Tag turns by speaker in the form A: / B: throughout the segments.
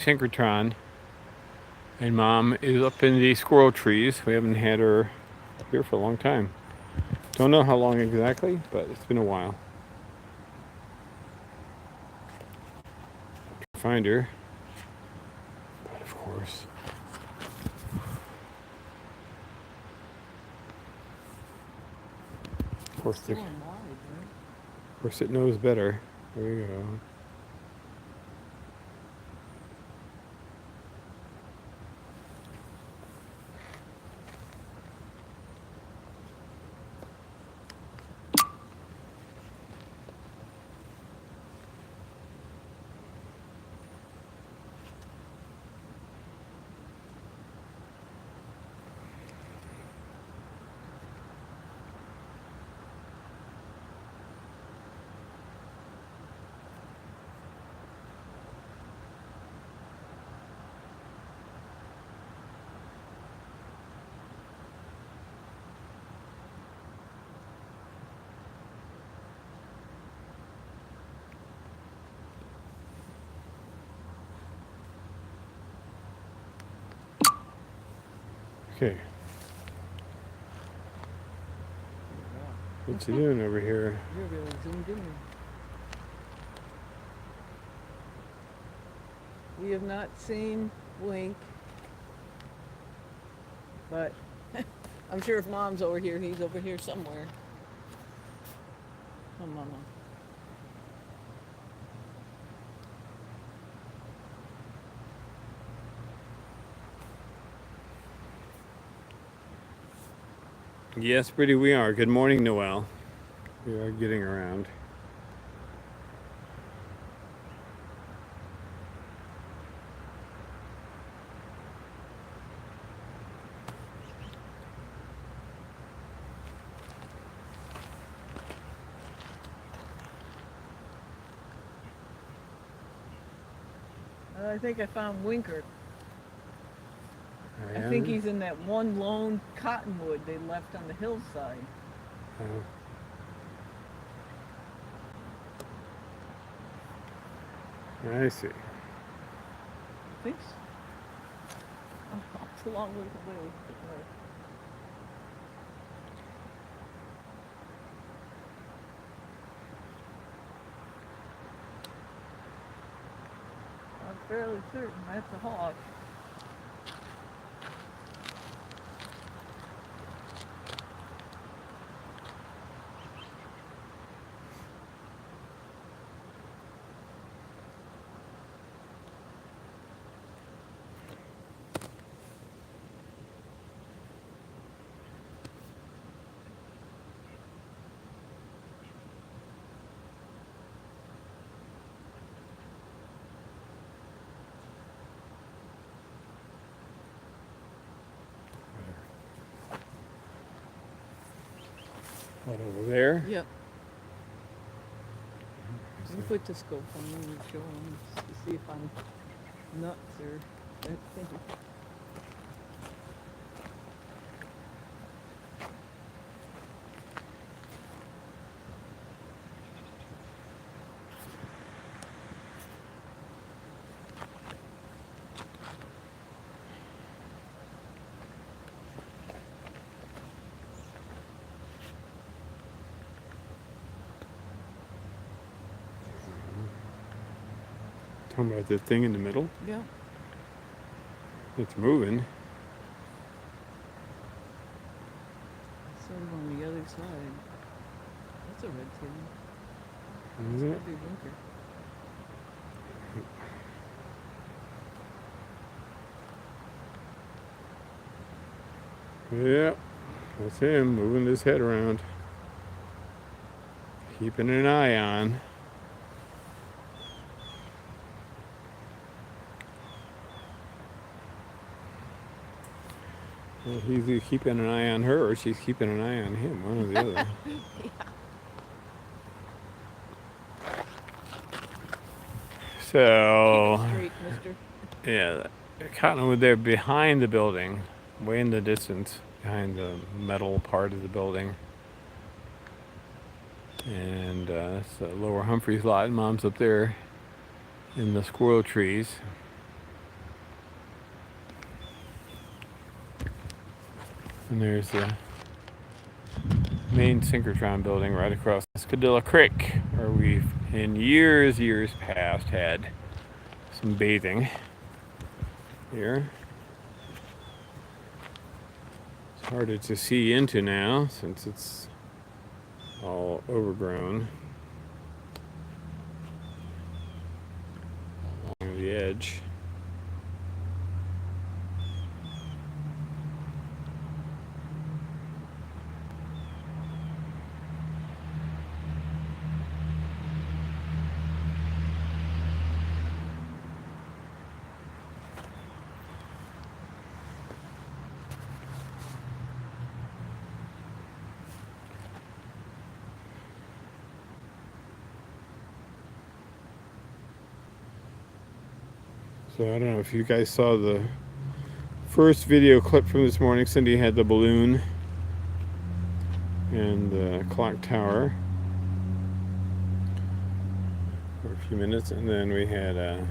A: synchrotron, and Mom is up in the squirrel trees. We haven't had her here for a long time. Don't know how long exactly, but it's been a while. Find her, but of course, it knows better. There you go. Okay. What's he doing over here?
B: You're really zoomed in. We have not seen Wink, but I'm sure if Mom's over here, he's over here somewhere. Oh, Mama.
A: Yes, Brittany, we are. Good morning, Noel. We are getting around.
B: I think I found Winker. I think he's in that one lone cottonwood they left on the hillside.
A: I see.
B: I think so. Oh, it's a long way away. I'm fairly certain that's a hawk.
A: What, over there?
B: Yep. Let me put the scope on and show him to see if I'm nuts or that thing.
A: Talking about the thing in the middle?
B: Yeah.
A: It's moving.
B: Sort of on the other side. That's a red tail.
A: Is it?
B: Probably Winker.
A: Yep. That's him moving his head around. Keeping an eye on. Well, he's either keeping an eye on her or she's keeping an eye on him, one or the other. So,
B: Straight, mister.
A: yeah, the cottonwood there behind the building, way in the distance, behind the metal part of the building. And that's the Lower Humphreys lot. Mom's up there in the squirrel trees. And there's the main synchrotron building right across Escadilla Creek, where we've in years past had some bathing here. It's harder to see into now since it's all overgrown along the edge. So I don't know if you guys saw the first video clip from this morning. Cindy had the balloon and the clock tower for a few minutes, and then we had a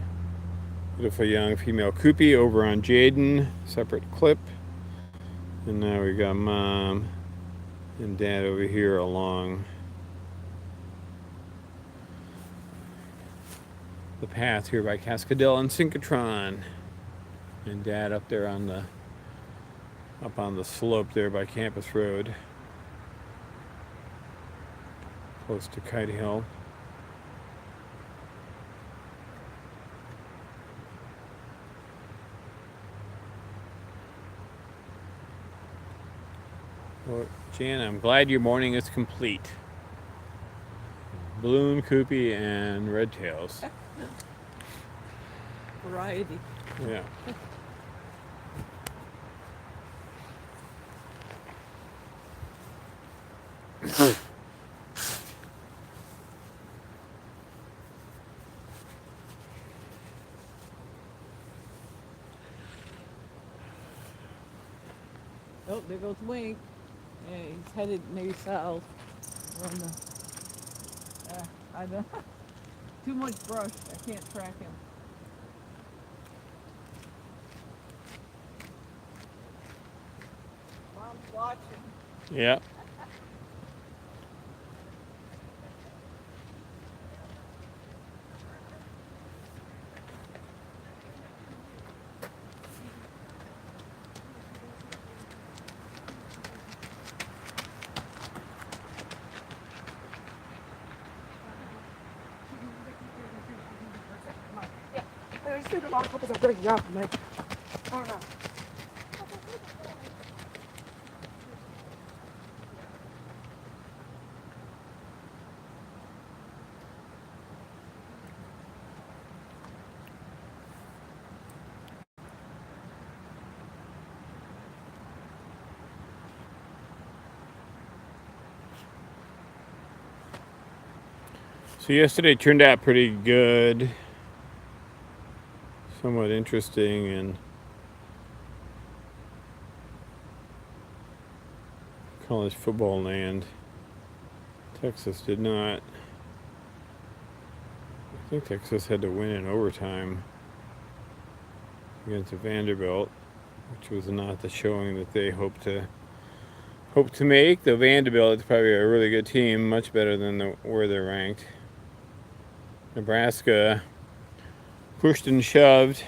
A: beautiful young female Koopy over on Jaden, separate clip, and now we got Mom and Dad over here along the path here by Cascadilla and Synchrotron, and Dad up there on the slope there by Campus Road, close to Kite Hill. Well, Jan, I'm glad your morning is complete. Balloon, Koopy, and Red Tails.
B: Variety.
A: Yeah.
B: Oh, there goes Wink. Yeah, he's headed maybe south. On the, I don't. Too much brush. I can't track him. Mom's watching.
A: Yeah.
C: I think a lot of couples are breaking up, man. I don't know.
A: So yesterday turned out pretty good. Somewhat interesting in college football land. Texas did not. I think Texas had to win in overtime against Vanderbilt, which was not the showing that they hoped to make. Though Vanderbilt is probably a really good team, much better than where they're ranked. Nebraska pushed and shoved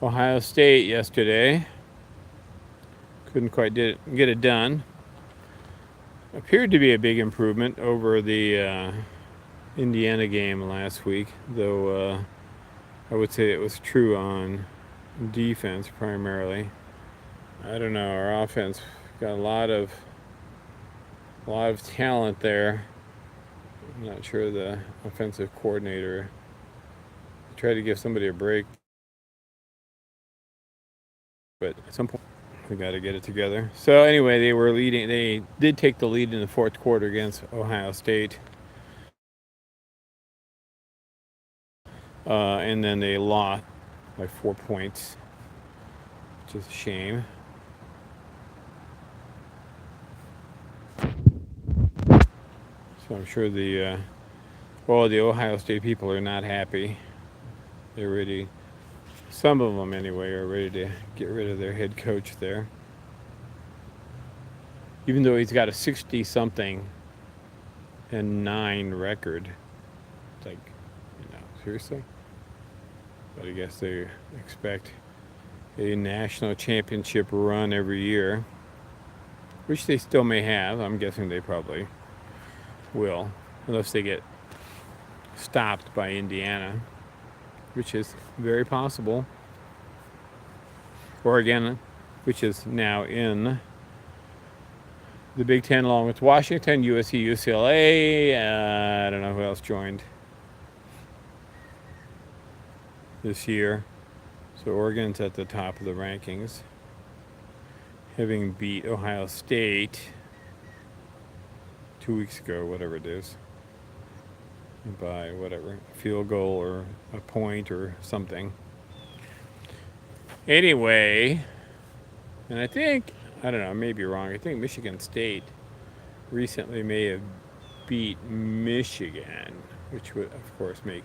A: Ohio State yesterday. Couldn't quite get it done. Appeared to be a big improvement over the Indiana game last week, though I would say it was true on defense primarily. I don't know, our offense got a lot of talent there. I'm not sure the offensive coordinator tried to give somebody a break, but at some point we got to get it together. So anyway, they were leading. They did take the lead in the fourth quarter against Ohio State, and then they lost by 4 points, which is a shame. So I'm sure the Ohio State people are not happy. They're ready. Some of them, anyway, are ready to get rid of their head coach there. even though he's got a 60 something and 9 record. It's like, seriously? But I guess they expect a national championship run every year, which they still may have. I'm guessing they probably will, unless they get stopped by Indiana, which is very possible. Oregon, which is now in the Big Ten along with Washington, USC, UCLA. I don't know who else joined this year. So Oregon's at the top of the rankings, having beat Ohio State 2 weeks ago, whatever it is, by whatever, field goal or a point or something. Anyway, and I think, I don't know, I may be wrong, I think Michigan State recently may have beat Michigan, which would, of course, make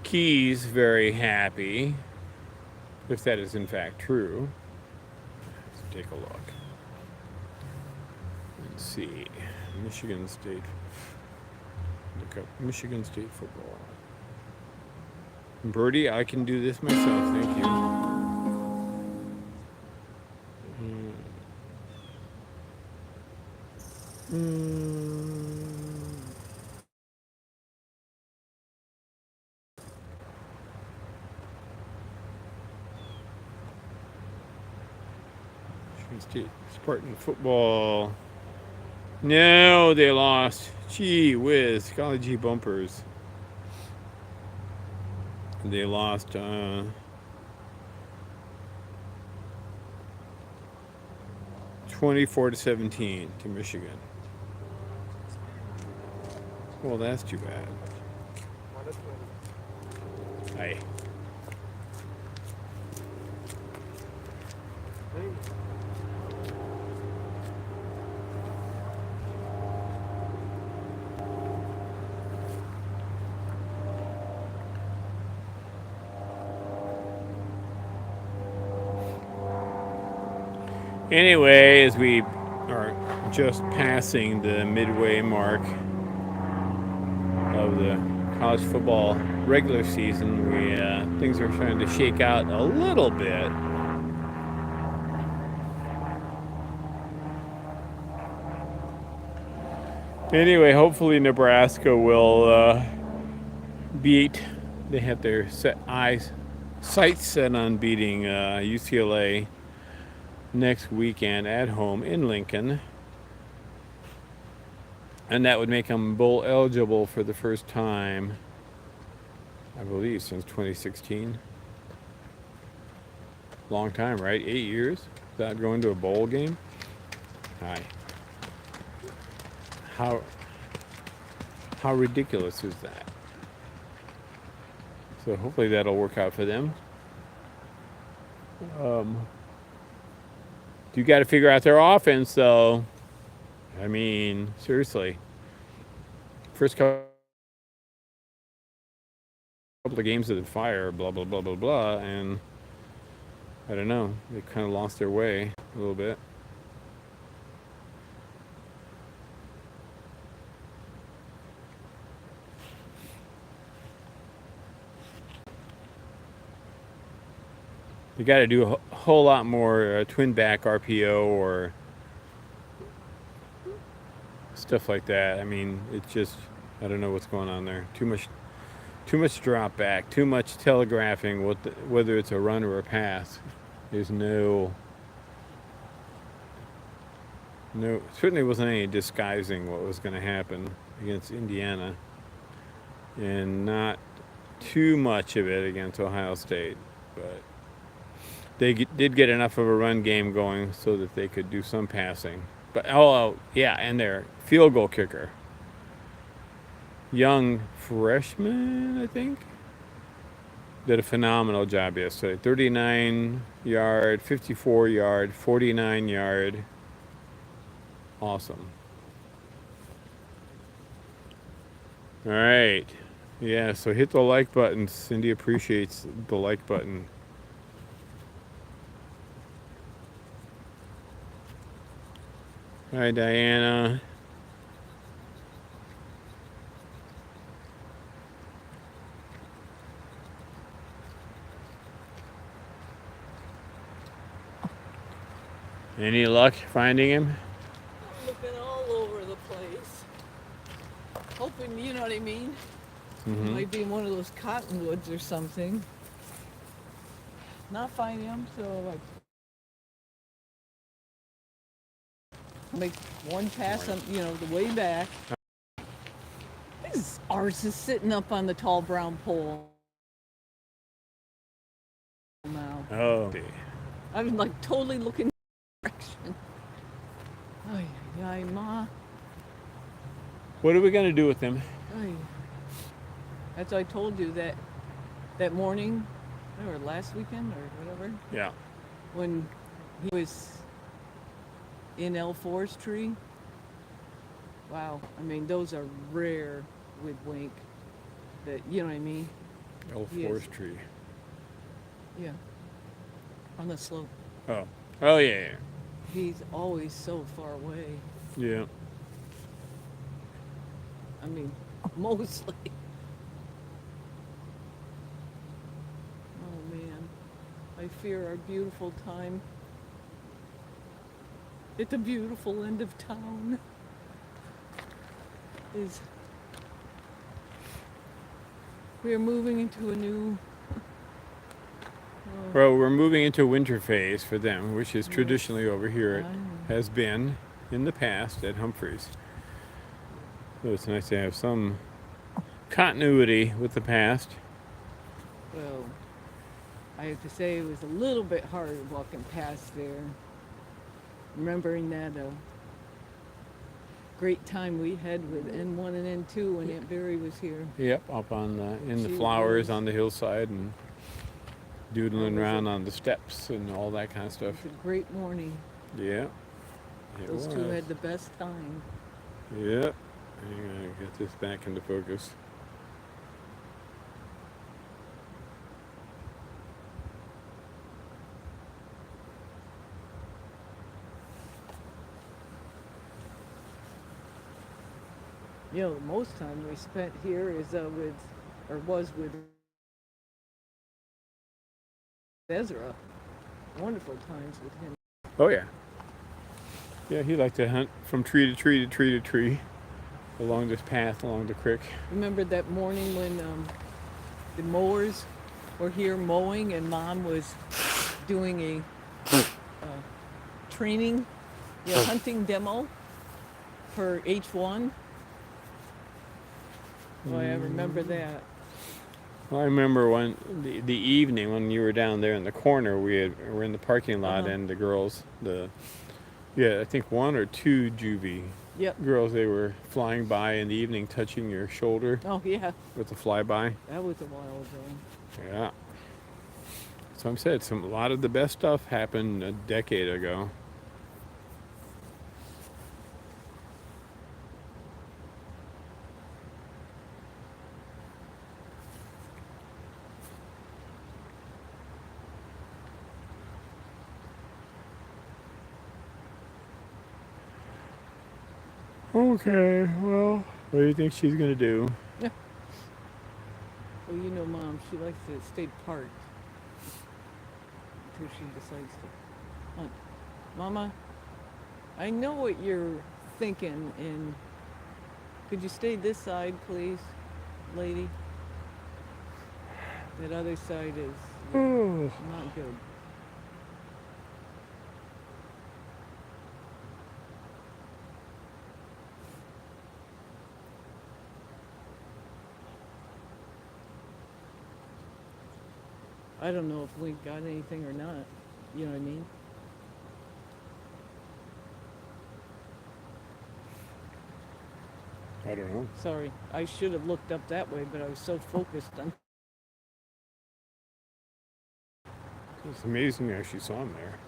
A: Keys very happy, if that is in fact true. Let's take a look. Let's see. Michigan State. Look up Michigan State football. Birdie, I can do this myself, thank you. Michigan State Spartan football. No, they lost. Gee whiz, golly gee bumpers. They lost 24-17 to Michigan. Well, that's too bad. Aye. Anyway, as we are just passing the midway mark of the college football regular season, we things are trying to shake out a little bit. Anyway, hopefully Nebraska will beat. They have their sights set on beating UCLA next weekend at home in Lincoln, and that would make them bowl eligible for the first time, I believe, since 2016. Long time, right? 8 years without going to a bowl game. Hi. How ridiculous is that? So hopefully that'll work out for them. You got to figure out their offense, though. I mean, seriously. First couple of games of the fire, blah, blah, blah, blah, blah, and I don't know. They kind of lost their way a little bit. You got to do a whole lot more twin back RPO or stuff like that. I mean, it's just, I don't know what's going on there. Too much drop back, too much telegraphing whether it's a run or a pass. There's certainly wasn't any disguising what was going to happen against Indiana, and not too much of it against Ohio State, but they did get enough of a run game going so that they could do some passing. But yeah, and their field goal kicker, young freshman, I think, did a phenomenal job yesterday. 39-yard, 54-yard, 49-yard. Awesome. All right. Yeah, so hit the like button. Cindy appreciates the like button. Hi, Diana. Any luck finding him?
B: I'm looking all over the place. Hoping, you know what I mean? It might be in one of those cottonwoods or something. Not finding him, so I make one pass on, the way back. Ours is sitting up on the tall brown pole now.
A: Oh.
B: I'm like totally looking direction. Ay, ay, ma.
A: What are we gonna do with him?
B: Ay. As I told you that morning, or last weekend or whatever,
A: Yeah.
B: when he was in L4's tree. Wow, I mean those are rare with wink. That, you know what I mean?
A: Old
B: Yes.
A: forest tree.
B: Yeah. On the slope.
A: Oh. Oh yeah.
B: He's always so far away.
A: Yeah.
B: I mean, mostly. Oh man, I fear our beautiful time at the beautiful end of town is we are moving into a new.
A: Well, we're moving into winter phase for them, which is
B: Yes.
A: traditionally over here. It
B: Ah.
A: has been in the past at Humphreys. So it's nice to have some continuity with the past.
B: Well, I have to say it was a little bit hard walking past there, remembering that great time we had with N1 and N2 when Aunt Barry was here.
A: Yep, up on in the
B: She
A: flowers
B: was.
A: on the hillside and doodling
B: That was
A: around on the steps and all that kind of
B: It
A: stuff.
B: was a great morning.
A: Yeah. It
B: Those two
A: was.
B: had the best time.
A: Yep. Hang on, get this back into focus.
B: Most time we spent here is was with Ezra. Wonderful times with him.
A: Oh yeah. Yeah, he liked to hunt from tree to tree to tree to tree along this path along the creek.
B: Remember that morning when the mowers were here mowing and Mom was doing a training, hunting demo for H1? Boy, I remember that.
A: Well, I remember the evening when you were down there in the corner. Were in the parking lot, and the girls, I think one or two juvie
B: Yep.
A: girls, they were flying by in the evening, touching your shoulder
B: Oh yeah,
A: with the flyby.
B: that was a while ago.
A: Yeah. So I'm said a lot of the best stuff happened a decade ago. Okay, well, what do you think she's gonna do?
B: Well, Mom, she likes to stay parked until she decides to hunt. Mama, I know what you're thinking, and could you stay this side, please, lady? That other side is
A: Oh.
B: not good. I don't know if we got anything or not. You know what I mean?
A: I don't know.
B: Sorry, I should have looked up that way, but I was so focused on.
A: It's amazing how she saw him there.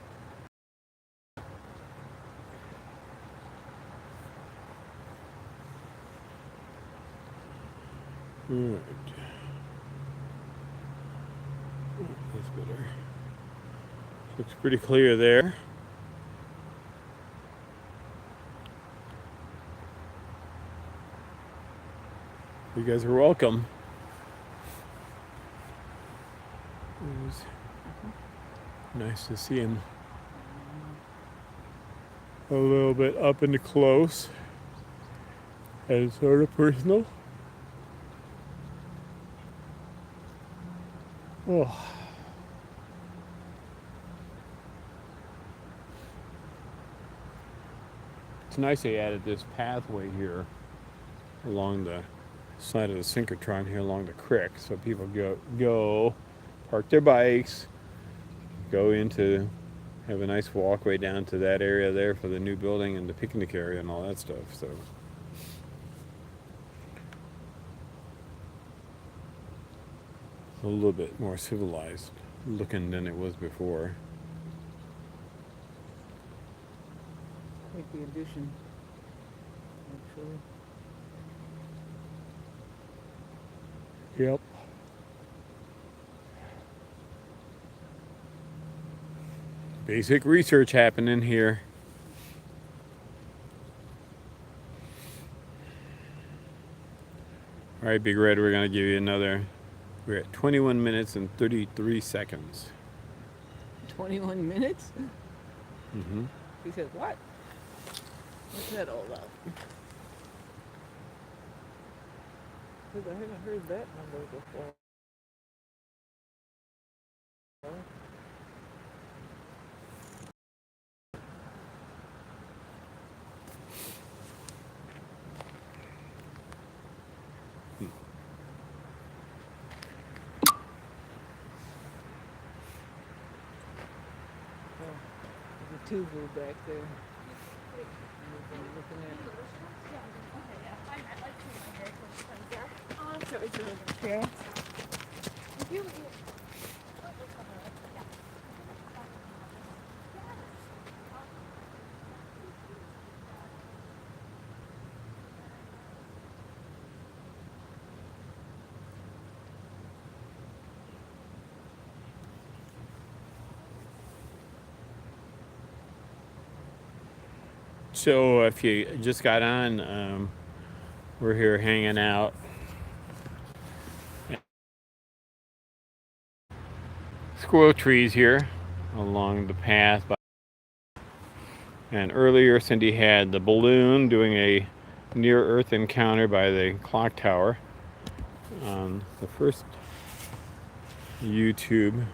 A: Good. That's better. Looks pretty clear there. You guys are welcome. It was nice to see him a little bit up and close and sort of personal. Oh. It's nice they added this pathway here along the side of the synchrotron here along the creek, so people go park their bikes, go into, have a nice walkway down to that area there for the new building and the picnic area and all that stuff. So a little bit more civilized looking than it was before.
B: Quite the addition, actually.
A: Yep. Basic research happening here. All right, Big Red, we're going to give you another. We're at 21 minutes and 33 seconds.
B: 21 minutes?
A: Mm-hmm.
B: He said, what? What's that all about? Because I haven't heard that number before. Oh, there's a tubu back there. Looking at.
C: So it's an experience.
A: So if you just got on, we're here hanging out. Squirrel trees here along the path. And earlier Cindy had the balloon doing a near-Earth encounter by the clock tower on the first YouTube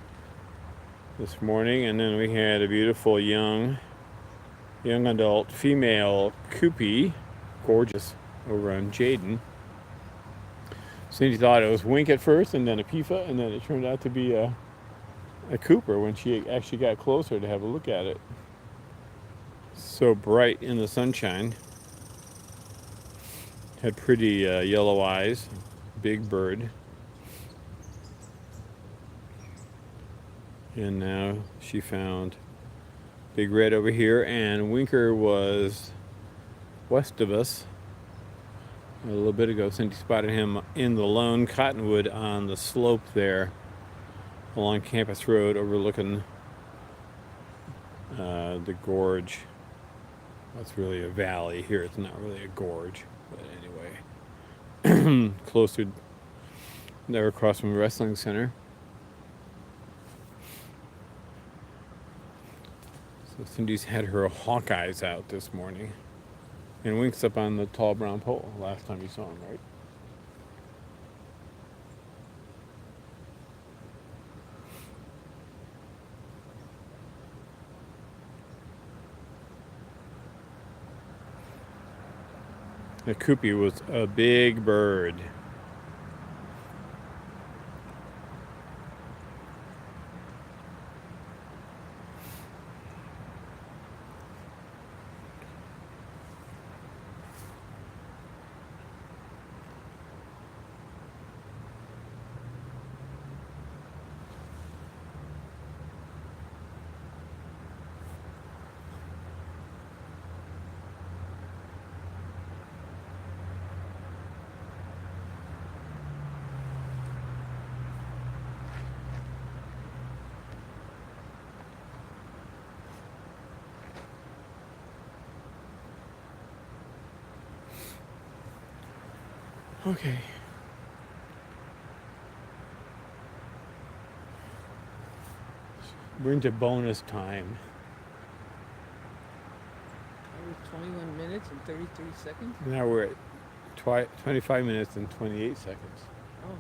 A: this morning. And then we had a beautiful young adult female Koopy, gorgeous, over on Jaden. Cindy thought it was Wink at first, and then a PIFA, and then it turned out to be a Cooper when she actually got closer to have a look at it. So bright in the sunshine. Had pretty yellow eyes, big bird. And now she found Big Red over here, and Winker was west of us. A little bit ago, Cindy spotted him in the lone cottonwood on the slope there along Campus Road overlooking the gorge. That's really a valley here. It's not really a gorge, but anyway. Closer there across from the wrestling center. So Cindy's had her Hawkeyes out this morning. And Wink's up on the tall brown pole last time you saw him, right? The Koopy was a big bird. Okay, We're into bonus time.
B: That was 21 minutes and 33 seconds.
A: Now we're at 25 minutes and 28 seconds.
B: Oh.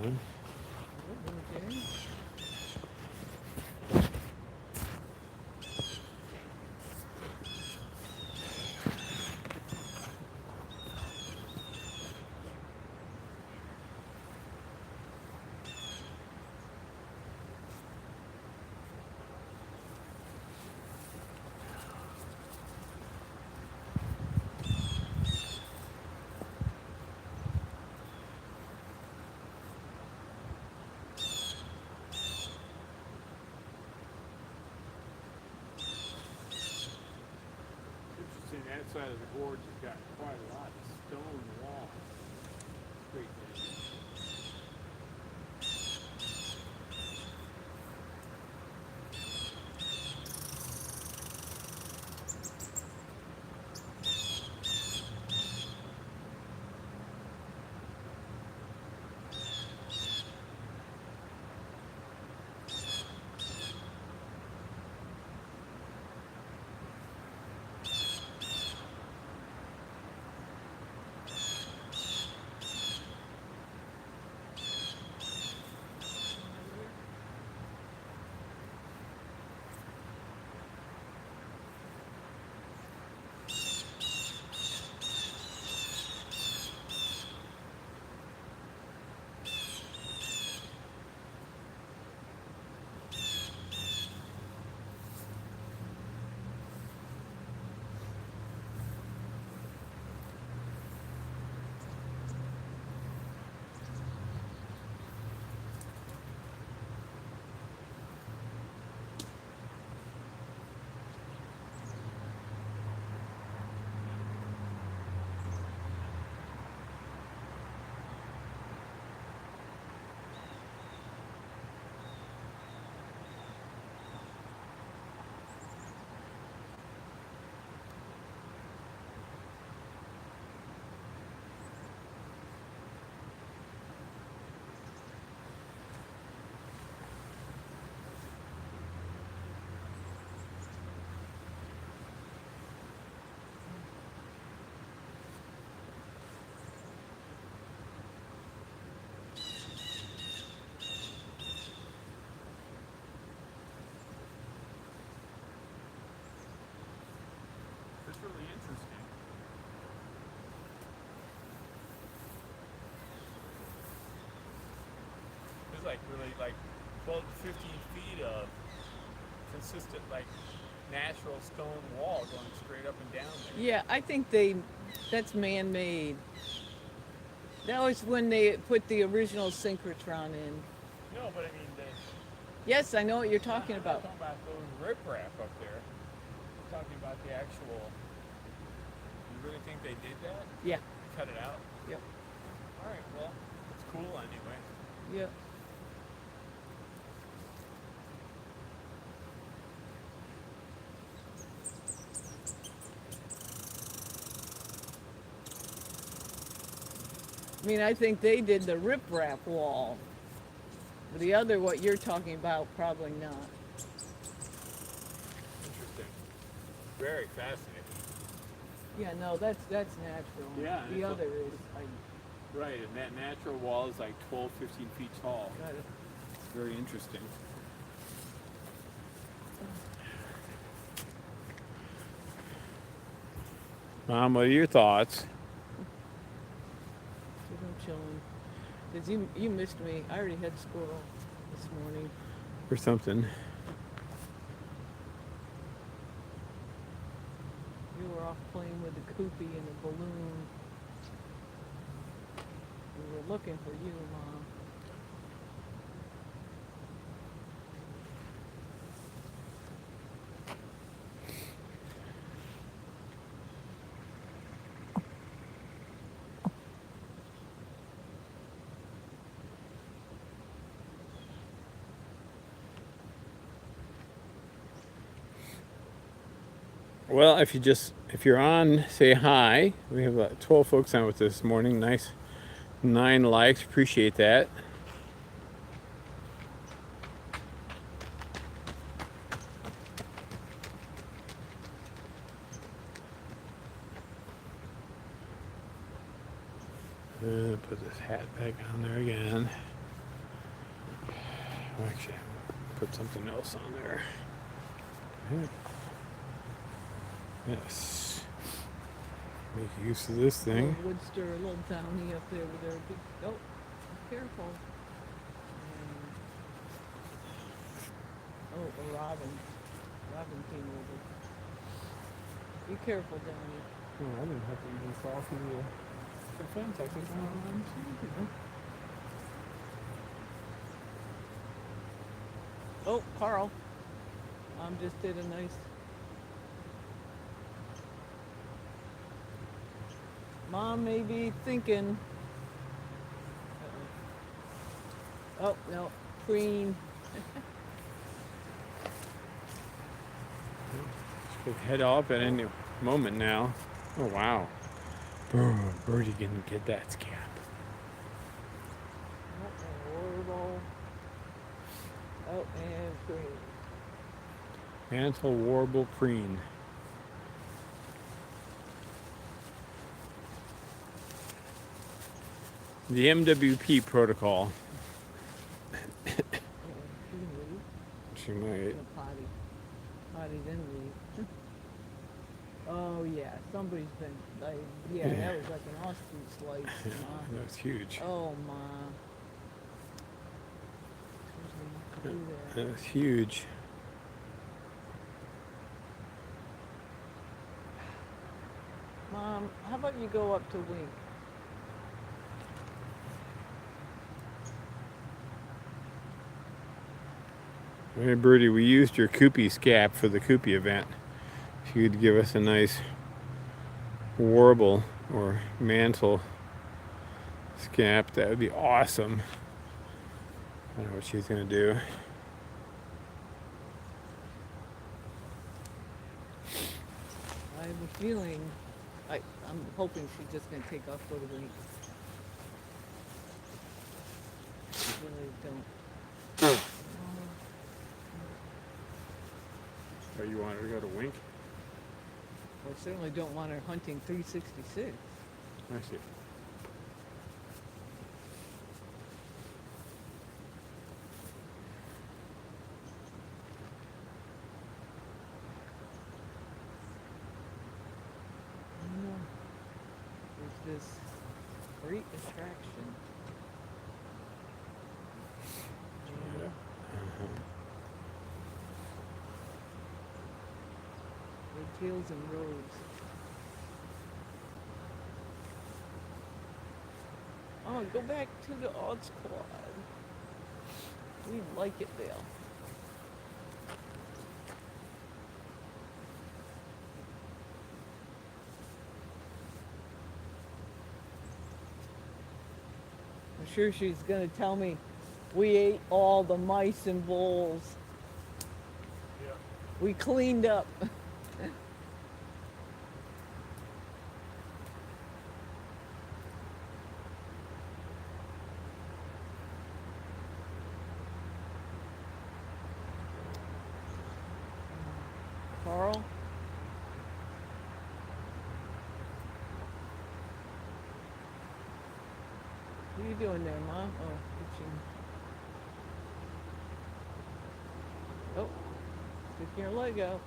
A: And
B: Okay.
A: interesting, that side of the gorge has got quite a lot of stone wall. Great thing. That's really interesting. There's like really like 12 to 15 feet of consistent like natural stone wall going straight up and down there.
B: Yeah, I think that's man-made. That was when they put the original synchrotron in.
A: No, but I mean,
B: Yes, I know what you're talking
A: I'm
B: about.
A: not talking about those riprap up there. I'm talking about the actual. You really think they did that?
B: Yeah.
A: Cut it out?
B: Yep.
A: All right. Well, it's cool anyway.
B: Yep. I mean, I think they did the riprap wall. The other, what you're talking about, probably not.
A: Interesting. Very fascinating.
B: Yeah, no, that's natural.
A: Yeah,
B: The
A: it's a-
B: other is,
A: Right, and that natural wall is like 12, 15 feet tall.
B: got it.
A: It's very interesting. Mom, what are your thoughts?
B: Keep them chilling. 'Cause you missed me. I already had squirrel this morning.
A: Or something.
B: You were off playing with the koopy and the balloon. We were looking for you, Mom.
A: Well, if you're on, say hi. We have 12 folks on with us this morning. Nice 9 likes. Appreciate that. Put this hat back on there again. Actually, put something else on there. Yes. Make use of this thing.
B: Little Woodster, a little downy up there with their big. Oh, be careful. And, oh, a robin. Robin came over. Be careful, Downy.
A: Oh, I didn't have to even fall through the fence. I think.
B: Oh, Karl. Mom just did a nice. Mom may be thinking. Uh-oh. Oh, no. Preen.
A: Could head off at any moment now. Oh, wow. Birdie didn't get that scap.
B: Horrible. Oh, and preen.
A: Mantle warble preen. The MWP protocol. She might.
B: Potty. Potty, then leave. Oh, yeah. Somebody's been, like, yeah, that was like an ostrich slice. Ma.
A: That was huge.
B: Oh, Ma. Do that.
A: That was huge.
B: Mom, how about you go up to Wink?
A: Hey, Birdie, we used your Koopy scap for the Koopy event. If you'd give us a nice warble or mantle scap, that would be awesome. I don't know what she's going to do.
B: I have a feeling, I'm hoping she's just going to take off, go to Wink. I really don't.
A: Oh, you want her to go to Wink?
B: I certainly don't want her hunting 366.
A: I see.
B: There's this great attraction.
A: Yeah.
B: Red tails and roads. Oh, go back to the odd squad. We like it there. I'm sure she's gonna tell me we ate all the mice and voles.
A: Yeah.
B: We cleaned up. Karl? What are you doing there, Mom? Oh, kitchen. Oh, sticking your leg out.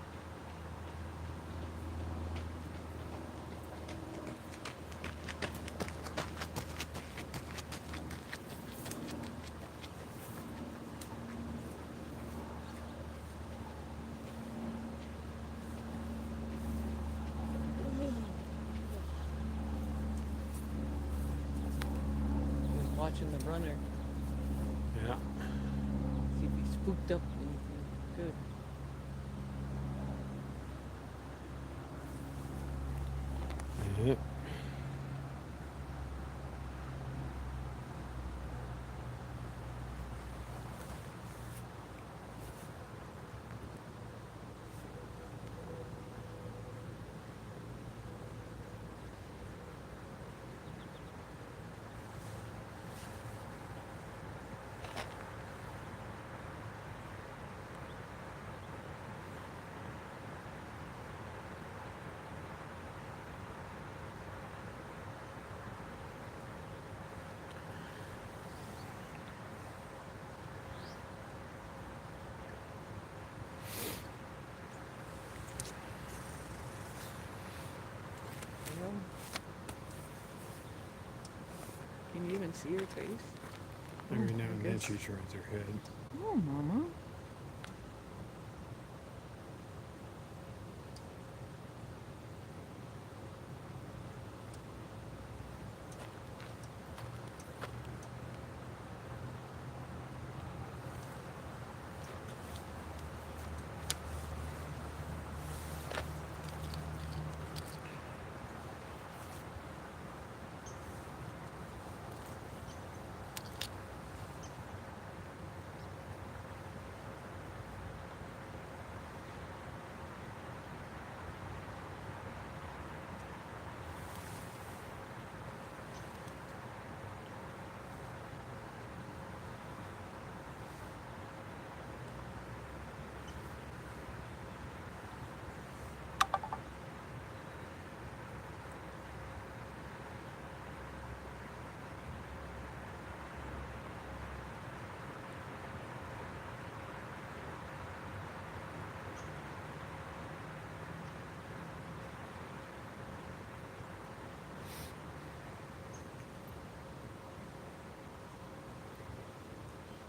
B: Just watching the runner.
A: Yeah.
B: See if he spooked up anything. Good.
A: Yep.
B: Can you even see her face?
A: Every now
B: I
A: and then
B: guess.
A: she turns her head.
B: Oh, Mama.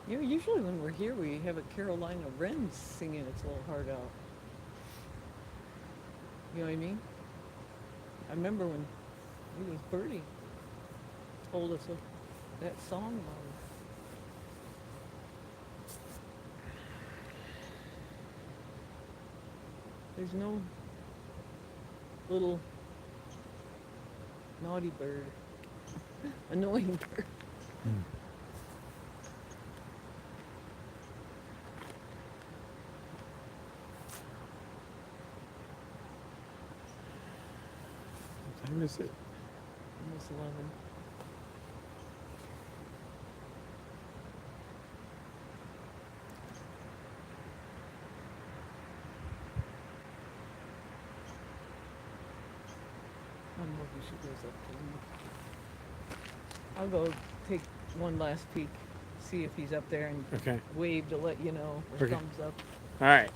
B: You know, usually when we're here, we have a Carolina wren singing its little heart out. You know what I mean? I remember when it was Birdie told us that song about it. There's no little naughty bird, annoying bird.
A: What time is it?
B: Almost 11. I don't know if she goes up to him. I'll go take one last peek, see if he's up there, and
A: Okay.
B: wave to let you know, or
A: Okay.
B: thumbs up.
A: All right.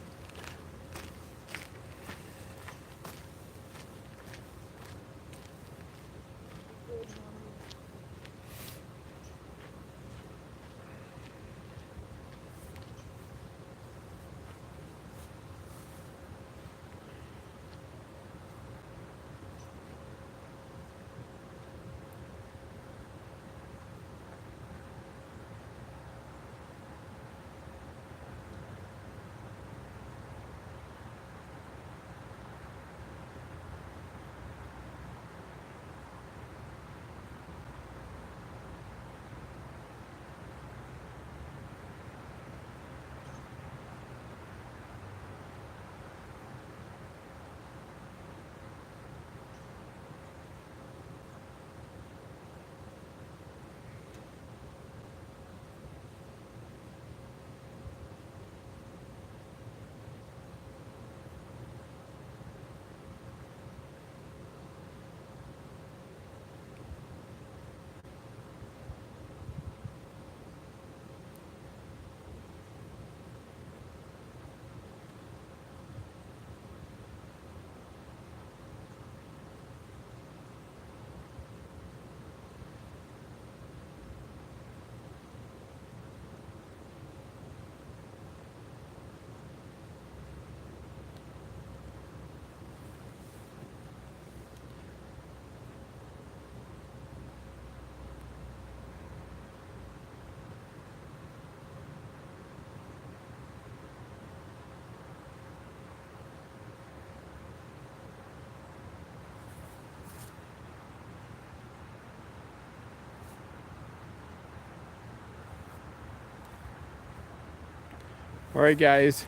A: All right, guys.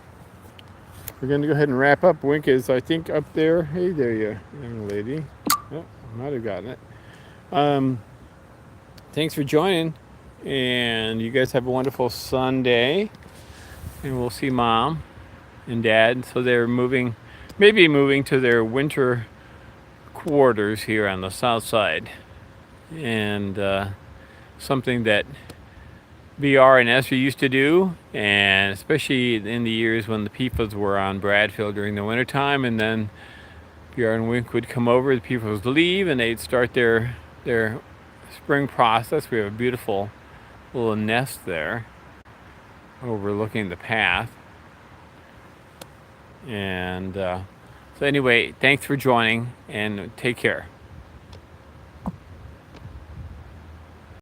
A: We're going to go ahead and wrap up. Wink is, I think, up there. Hey there, you young lady. Oh, might have gotten it. Thanks for joining. And you guys have a wonderful Sunday. And we'll see Mom and Dad. So they're maybe moving to their winter quarters here on the south side. And something that BR and Esther used to do, and especially in the years when the Peoples were on Bradfield during the wintertime, and then BR and Wink would come over, the Peoples would leave, and they'd start their spring process. We have a beautiful little nest there overlooking the path. And so anyway, thanks for joining and take care.